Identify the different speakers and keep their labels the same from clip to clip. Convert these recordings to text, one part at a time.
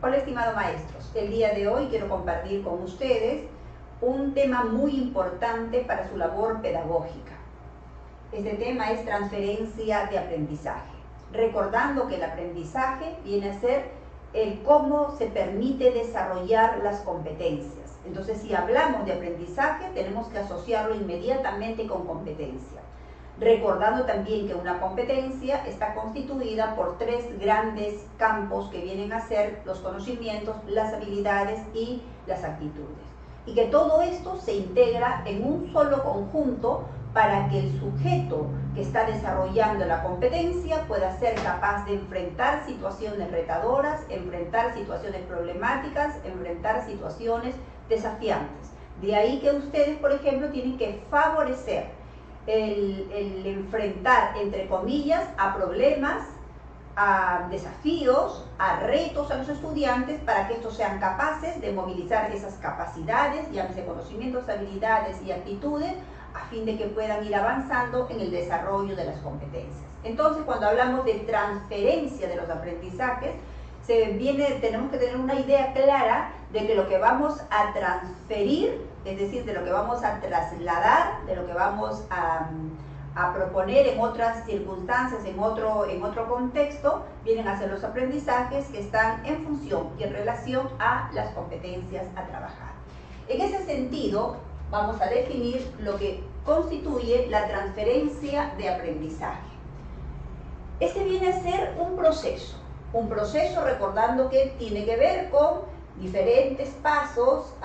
Speaker 1: Hola, estimados maestros. El día de hoy quiero compartir con ustedes un tema muy importante para su labor pedagógica. Este tema es transferencia de aprendizaje. Recordando que el aprendizaje viene a ser el cómo se permite desarrollar las competencias. Entonces, si hablamos de aprendizaje, tenemos que asociarlo inmediatamente con competencia. Recordando también que una competencia está constituida por tres grandes campos que vienen a ser los conocimientos, las habilidades y las actitudes. Y que todo esto se integra en un solo conjunto para que el sujeto que está desarrollando la competencia pueda ser capaz de enfrentar situaciones retadoras, enfrentar situaciones problemáticas, enfrentar situaciones desafiantes. De ahí que ustedes, por ejemplo, tienen que favorecer el enfrentar, entre comillas, a problemas, a desafíos, a retos a los estudiantes para que estos sean capaces de movilizar esas capacidades, llámese conocimientos, habilidades y actitudes, a fin de que puedan ir avanzando en el desarrollo de las competencias. Entonces, cuando hablamos de transferencia de los aprendizajes, tenemos que tener una idea clara de que lo que vamos a transferir, es decir, de lo que vamos a trasladar, de lo que vamos a proponer en otras circunstancias, en otro contexto, vienen a ser los aprendizajes que están en función y en relación a las competencias a trabajar. En ese sentido, vamos a definir lo que constituye la transferencia de aprendizaje. Este viene a ser un proceso recordando que tiene que ver con diferentes pasos,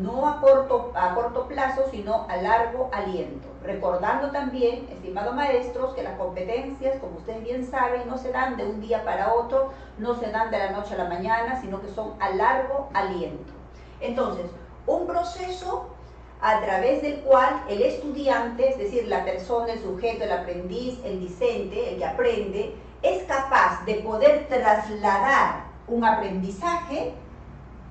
Speaker 1: no a corto plazo, sino a largo aliento. Recordando también, estimados maestros, que las competencias, como ustedes bien saben, no se dan de un día para otro, no se dan de la noche a la mañana, sino que son a largo aliento. Entonces, un proceso a través del cual el estudiante, es decir, la persona, el sujeto, el aprendiz, el discente, el que aprende, es capaz de poder trasladar un aprendizaje,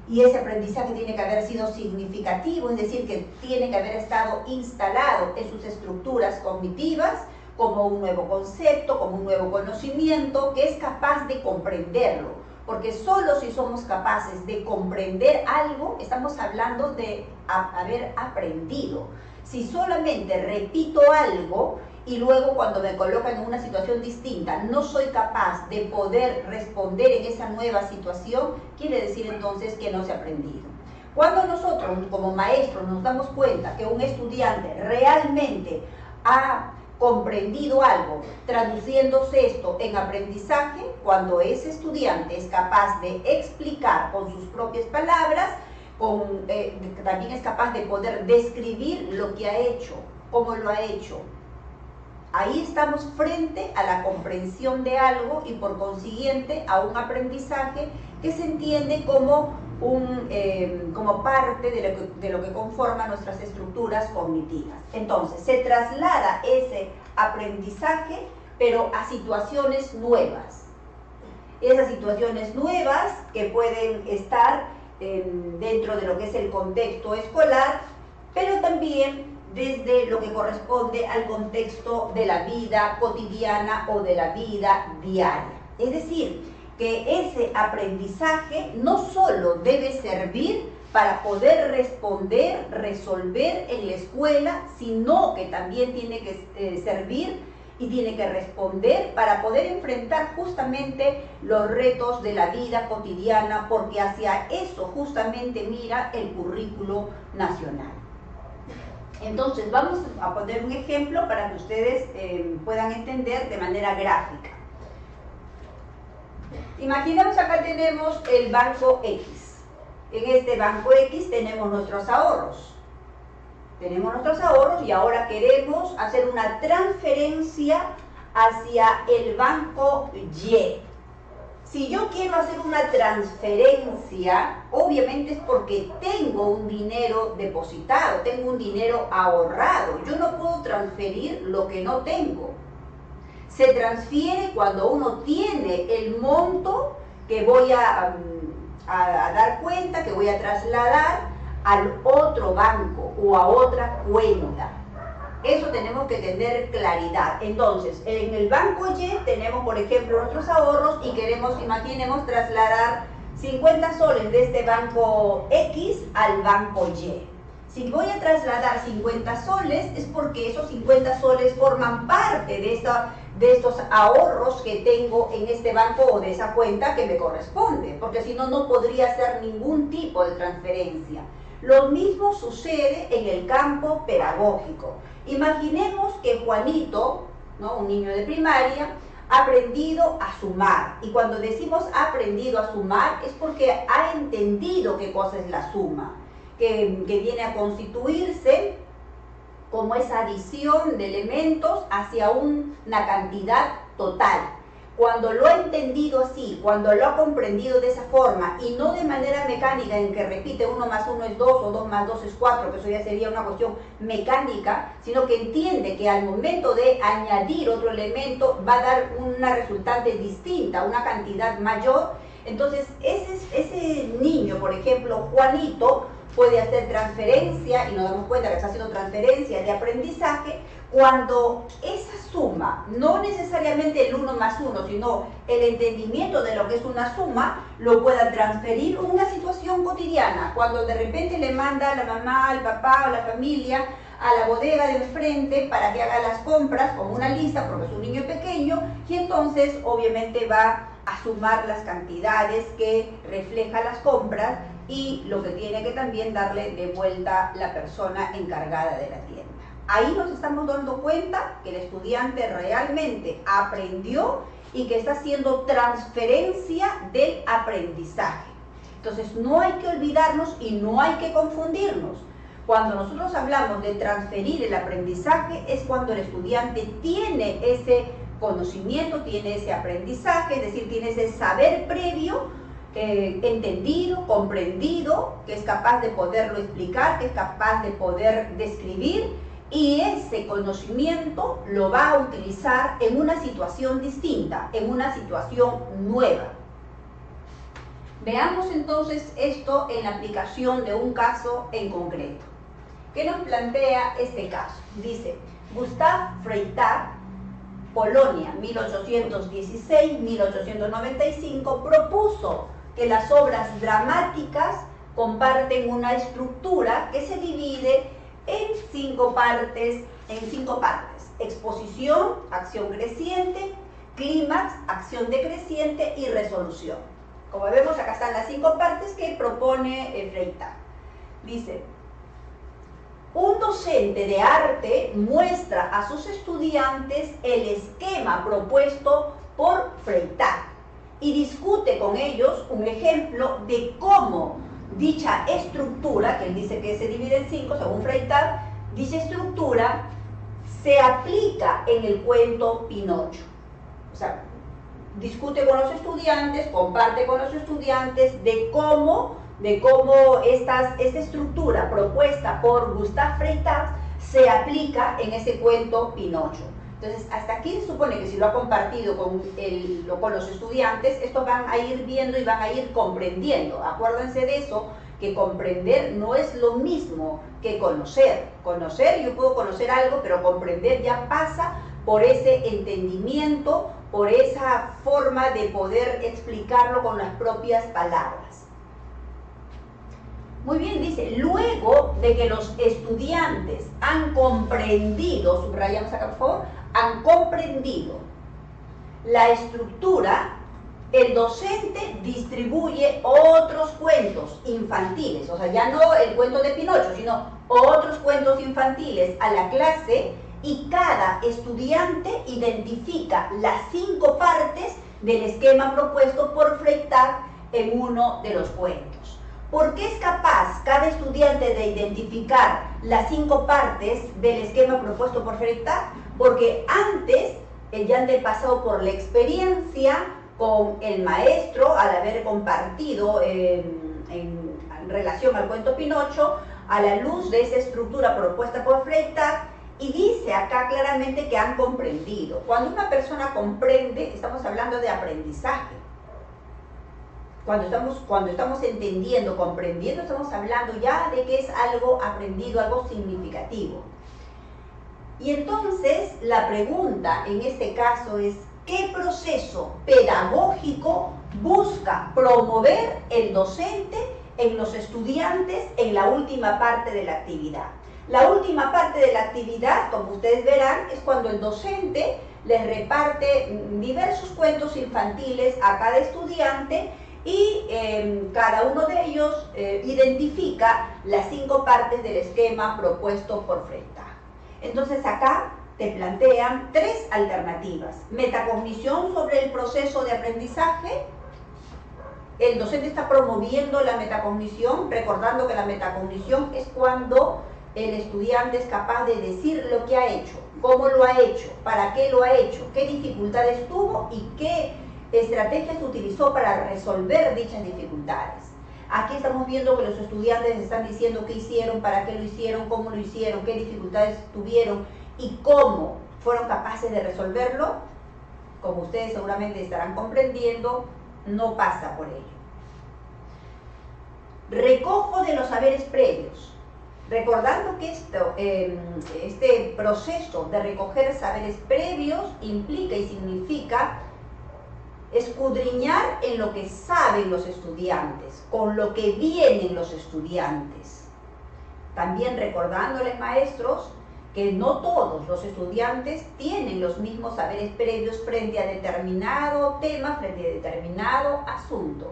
Speaker 1: y ese aprendizaje tiene que haber sido significativo, es decir, que tiene que haber estado instalado en sus estructuras cognitivas como un nuevo concepto, como un nuevo conocimiento, que es capaz de comprenderlo. Porque solo si somos capaces de comprender algo, estamos hablando de haber aprendido. Si solamente repito algo y luego cuando me colocan en una situación distinta no soy capaz de poder responder en esa nueva situación, quiere decir entonces que no se ha aprendido. Cuando nosotros como maestros nos damos cuenta que un estudiante realmente ha comprendido algo, traduciéndose esto en aprendizaje, cuando ese estudiante es capaz de explicar con sus propias palabras, también es capaz de poder describir lo que ha hecho, cómo lo ha hecho. Ahí estamos frente a la comprensión de algo y por consiguiente a un aprendizaje que se entiende como parte de lo que conforma nuestras estructuras cognitivas. Entonces, se traslada ese aprendizaje, pero a situaciones nuevas. Esas situaciones nuevas que pueden estar dentro de lo que es el contexto escolar, pero también desde lo que corresponde al contexto de la vida cotidiana o de la vida diaria. Es decir, que ese aprendizaje no solo debe servir para poder responder, resolver en la escuela, sino que también tiene que servir y tiene que responder para poder enfrentar justamente los retos de la vida cotidiana, porque hacia eso justamente mira el currículo nacional. Entonces, vamos a poner un ejemplo para que ustedes puedan entender de manera gráfica. Imaginemos acá tenemos el banco X. En este banco X tenemos nuestros ahorros. Tenemos nuestros ahorros y ahora queremos hacer una transferencia hacia el banco Y. Si yo quiero hacer una transferencia, obviamente es porque tengo un dinero depositado, tengo un dinero ahorrado. Yo no puedo transferir lo que no tengo. Se transfiere cuando uno tiene el monto que voy a dar cuenta, que voy a trasladar al otro banco o a otra cuenta. Eso tenemos que tener claridad. Entonces, en el banco Y tenemos, por ejemplo, nuestros ahorros y queremos, imaginemos, trasladar 50 soles de este banco X al banco Y. Si voy a trasladar 50 soles es porque esos 50 soles forman parte de estos ahorros que tengo en este banco o de esa cuenta que me corresponde, porque si no, no podría hacer ningún tipo de transferencia. Lo mismo sucede en el campo pedagógico. Imaginemos que Juanito, ¿no?, un niño de primaria, ha aprendido a sumar. Y cuando decimos ha aprendido a sumar es porque ha entendido qué cosa es la suma, que viene a constituirse como esa adición de elementos hacia una cantidad total. Cuando lo ha entendido así, cuando lo ha comprendido de esa forma y no de manera mecánica en que repite 1 más 1 es 2 o 2 más 2 es 4, que eso ya sería una cuestión mecánica, sino que entiende que al momento de añadir otro elemento va a dar una resultante distinta, una cantidad mayor. Entonces ese niño, por ejemplo, Juanito, puede hacer transferencia, y nos damos cuenta que está haciendo transferencia de aprendizaje, cuando esa suma, no necesariamente el 1 más 1, sino el entendimiento de lo que es una suma, lo pueda transferir a una situación cotidiana, cuando de repente le manda a la mamá, al papá o la familia a la bodega de enfrente para que haga las compras con una lista, porque es un niño pequeño, y entonces obviamente va a sumar las cantidades que refleja las compras y lo que tiene que también darle de vuelta la persona encargada de la tienda. Ahí nos estamos dando cuenta que el estudiante realmente aprendió y que está haciendo transferencia del aprendizaje. Entonces no hay que olvidarnos y no hay que confundirnos. Cuando nosotros hablamos de transferir el aprendizaje es cuando el estudiante tiene ese conocimiento, tiene ese aprendizaje, es decir, tiene ese saber previo, entendido, comprendido, que es capaz de poderlo explicar, que es capaz de poder describir, y ese conocimiento lo va a utilizar en una situación distinta, en una situación nueva. Veamos entonces esto en la aplicación de un caso en concreto. ¿Qué nos plantea este caso? Dice, Gustav Freytag, Polonia, 1816-1895, propuso que las obras dramáticas comparten una estructura que se divide en cinco partes: exposición, acción creciente, clímax, acción decreciente y resolución. Como vemos, acá están las 5 partes que propone Freytag. Dice, un docente de arte muestra a sus estudiantes el esquema propuesto por Freytag y discute con ellos un ejemplo de cómo dicha estructura, que él dice que se divide en 5 según Freytag, dicha estructura se aplica en el cuento Pinocho. O sea, discute con los estudiantes, comparte con los estudiantes de cómo esta estructura propuesta por Gustav Freytag se aplica en ese cuento Pinocho. Entonces, hasta aquí se supone que si lo ha compartido con los estudiantes, estos van a ir viendo y van a ir comprendiendo. Acuérdense de eso, que comprender no es lo mismo que conocer. Conocer, yo puedo conocer algo, pero comprender ya pasa por ese entendimiento, por esa forma de poder explicarlo con las propias palabras. Muy bien, dice, luego de que los estudiantes han comprendido, subrayamos acá por favor, han comprendido la estructura, el docente distribuye otros cuentos infantiles, o sea, ya no el cuento de Pinocho, sino otros cuentos infantiles a la clase, y cada estudiante identifica las 5 partes del esquema propuesto por Freytag en uno de los cuentos. ¿Por qué es capaz cada estudiante de identificar las 5 partes del esquema propuesto por Freytag? Porque antes ya han pasado por la experiencia con el maestro, al haber compartido en relación al cuento Pinocho, a la luz de esa estructura propuesta por Freytag, y dice acá claramente que han comprendido. Cuando una persona comprende, estamos hablando de aprendizaje. Cuando estamos entendiendo, comprendiendo, estamos hablando ya de que es algo aprendido, algo significativo. Y entonces la pregunta en este caso es, ¿qué proceso pedagógico busca promover el docente en los estudiantes en la última parte de la actividad. La última parte de la actividad, como ustedes verán, es cuando el docente les reparte diversos cuentos infantiles a cada estudiante y cada uno de ellos identifica las 5 partes del esquema propuesto por Freytag. Entonces acá te plantean 3 alternativas. Metacognición sobre el proceso de aprendizaje. El docente está promoviendo la metacognición, recordando que la metacognición es cuando el estudiante es capaz de decir lo que ha hecho, cómo lo ha hecho, para qué lo ha hecho, qué dificultades tuvo y qué estrategias utilizó para resolver dichas dificultades. Aquí estamos viendo que los estudiantes están diciendo qué hicieron, para qué lo hicieron, cómo lo hicieron, qué dificultades tuvieron y cómo fueron capaces de resolverlo. Como ustedes seguramente estarán comprendiendo, no pasa por ello. Recojo de los saberes previos. Recordando que este proceso de recoger saberes previos implica y significa escudriñar en lo que saben los estudiantes, con lo que vienen los estudiantes. También recordándoles, maestros, que no todos los estudiantes tienen los mismos saberes previos frente a determinado tema, frente a determinado asunto.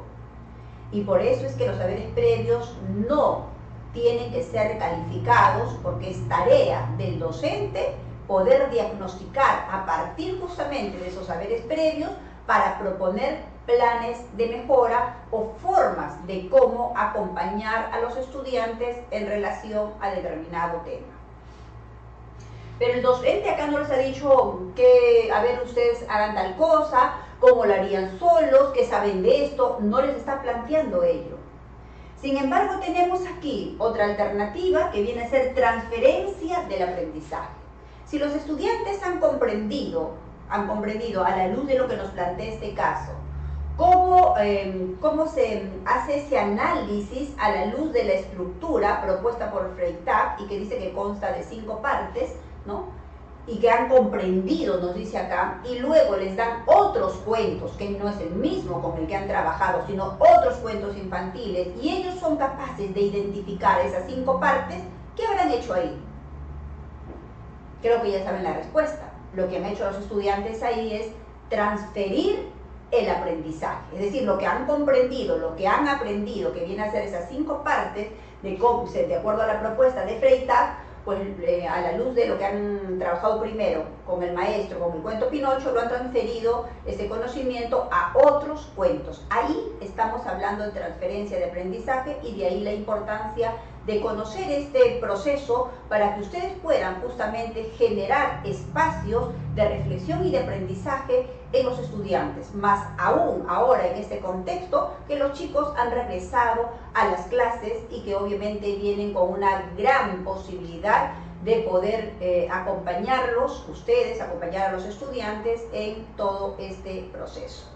Speaker 1: Y por eso es que los saberes previos no tienen que ser calificados, porque es tarea del docente poder diagnosticar a partir justamente de esos saberes previos para proponer planes de mejora o formas de cómo acompañar a los estudiantes en relación a determinado tema. Pero el docente acá no les ha dicho que, a ver, ustedes hagan tal cosa, cómo lo harían solos, que saben de esto, no les está planteando ello. Sin embargo, tenemos aquí otra alternativa que viene a ser transferencia del aprendizaje. Si los estudiantes han comprendido a la luz de lo que nos plantea este caso, cómo se hace ese análisis a la luz de la estructura propuesta por Freytag y que dice que consta de 5 partes, ¿no? Y que han comprendido, nos dice acá, y luego les dan otros cuentos, que no es el mismo con el que han trabajado, sino otros cuentos infantiles, y ellos son capaces de identificar esas 5 partes, ¿qué habrán hecho ahí? Creo que ya saben la respuesta. Lo que han hecho los estudiantes ahí es transferir el aprendizaje, es decir, lo que han comprendido, lo que han aprendido, que viene a ser esas 5 partes, de acuerdo a la propuesta de Freytag, pues a la luz de lo que han trabajado primero con el maestro, con el cuento Pinocho, lo han transferido ese conocimiento a otros cuentos. Ahí estamos hablando de transferencia de aprendizaje y de ahí la importancia de conocer este proceso para que ustedes puedan justamente generar espacios de reflexión y de aprendizaje en los estudiantes, más aún ahora en este contexto que los chicos han regresado a las clases y que obviamente vienen con una gran posibilidad de poder acompañarlos, ustedes, acompañar a los estudiantes en todo este proceso.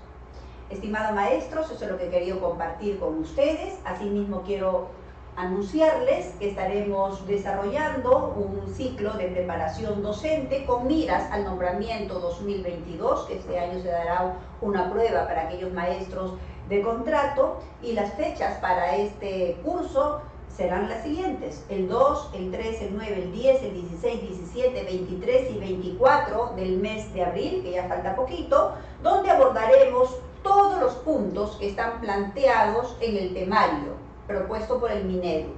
Speaker 1: Estimados maestros, eso es lo que he querido compartir con ustedes. Asimismo quiero anunciarles que estaremos desarrollando un ciclo de preparación docente con miras al nombramiento 2022, que este año se dará una prueba para aquellos maestros de contrato, y las fechas para este curso serán las siguientes: el 2, el 3, el 9, el 10, el 16, 17, 23 y 24 del mes de abril, que ya falta poquito, donde abordaremos todos los puntos que están planteados en el temario propuesto por el Minedu: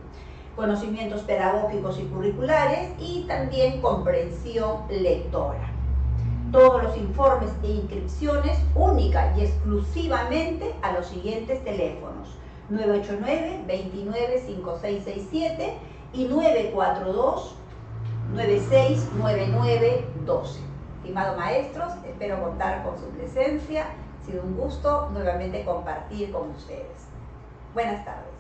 Speaker 1: conocimientos pedagógicos y curriculares y también comprensión lectora. Todos los informes e inscripciones única y exclusivamente a los siguientes teléfonos: 989-295667 y 942-969912. Estimados maestros, espero contar con su presencia. Ha sido un gusto nuevamente compartir con ustedes. Buenas tardes.